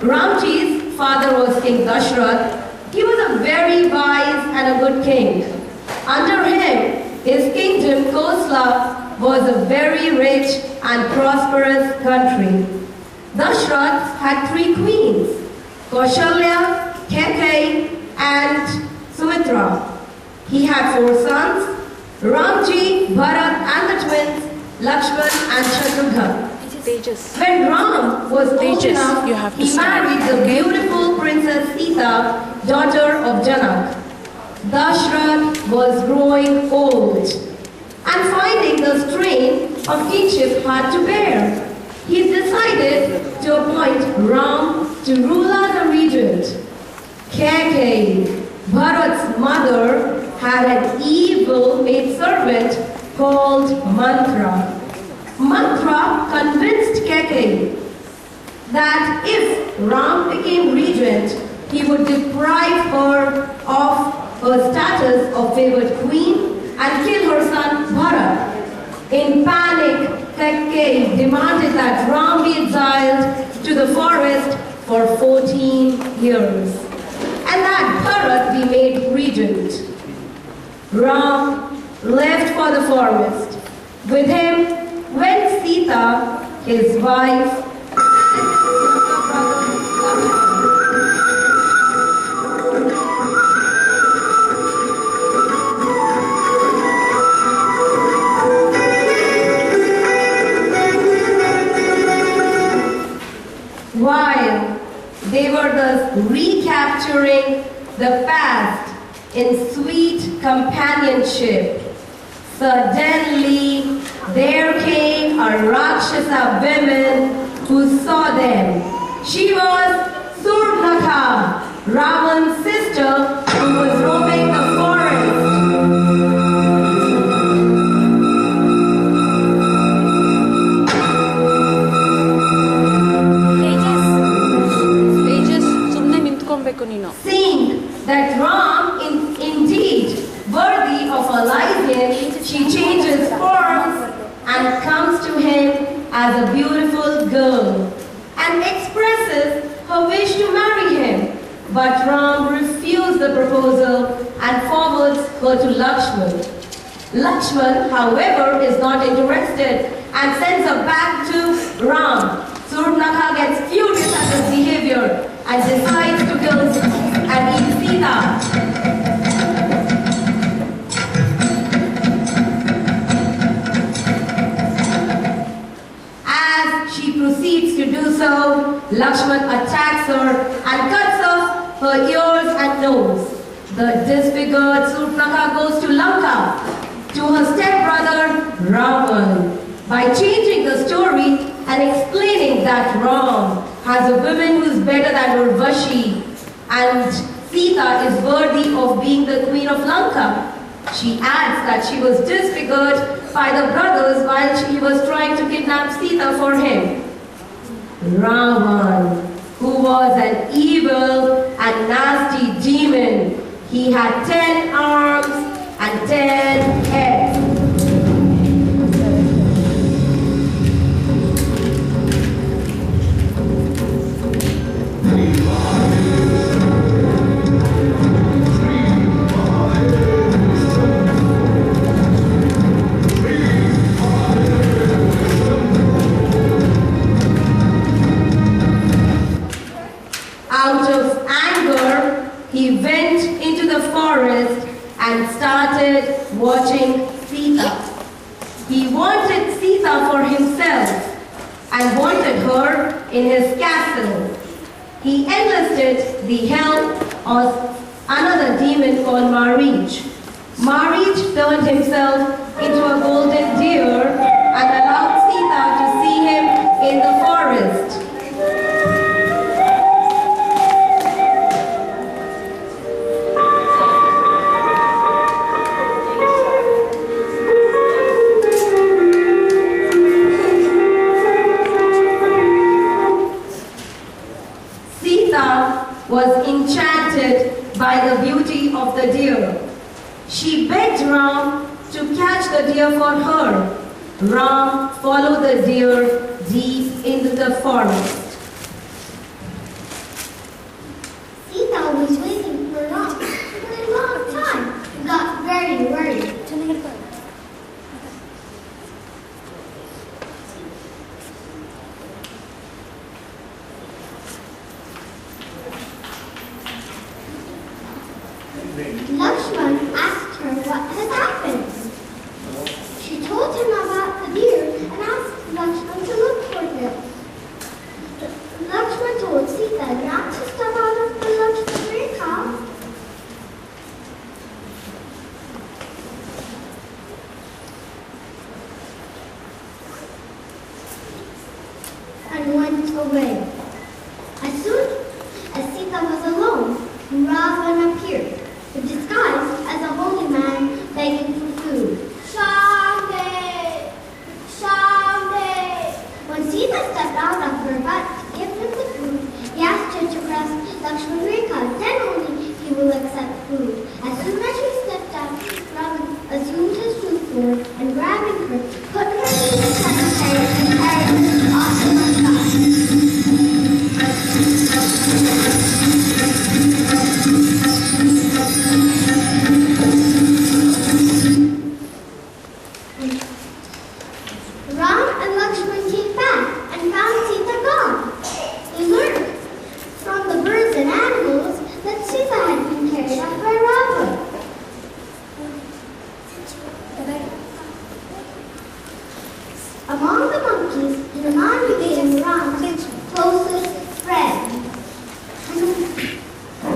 Ramji's father was King Dashrath. He was a very wise and a good king. Under him, his kingdom, Kosla, was a very rich and prosperous country. Dashrath had 3 queens, Kaushalya, Kaikeyi, and Sumitra. He had 4 sons, Ramji, Bharat, and the twins, Lakshman and Shatrughan. When Ram was old enough, he married the beautiful Princess Sita, daughter of Janak. Dashrath was growing old and finding the strain of kingship hard to bear. He decided to appoint Ram to rule as a regent. Kaikeyi, Bharat's mother, had an evil maidservant called Mantra. Mantra convinced Kaikeyi that if Ram became regent, he would deprive her of her status of favored queen and kill her son Bharat. In panic, Kaikeyi demanded that Ram be exiled to the forest for 14 years and that Bharat be made regent. Ram left for the forest. With him went Sita, his wife, while they were thus recapturing the past in sweet companionship. Suddenly, there came a Rakshasa woman who saw them. She was Surnakha, Ravan's sister, who was roaming the forest. Seeing that Ram indeed worthy of a lion, she changes forms and comes to him as a beautiful girl and expresses her wish to marry him. But Ram refused the proposal and forwards her to Lakshman. Lakshman, however, is not interested and sends her back to Ram. Surnakha gets furious at his behavior and decides to kill and eat Sita. Proceeds to do so, Lakshman attacks her and cuts off her ears and nose. The disfigured Surnakha goes to Lanka, to her stepbrother Ravan, by changing the story and explaining that Ram has a woman who is better than Urvashi and Sita is worthy of being the queen of Lanka. She adds that she was disfigured by the brothers while she was trying to kidnap Sita for him. Ravan, who was an evil and nasty demon, he had 10 arms and 10 heads. Out of anger, he went into the forest and started watching Sita. He wanted Sita for himself and wanted her in his castle. He enlisted the help of another demon called Marich. Marich turned himself into a golden deer and allowed Sita to see him in the forest. Was enchanted by the beauty of the deer. She begged Ram to catch the deer for her. Ram followed the deer deep into the forest. Please.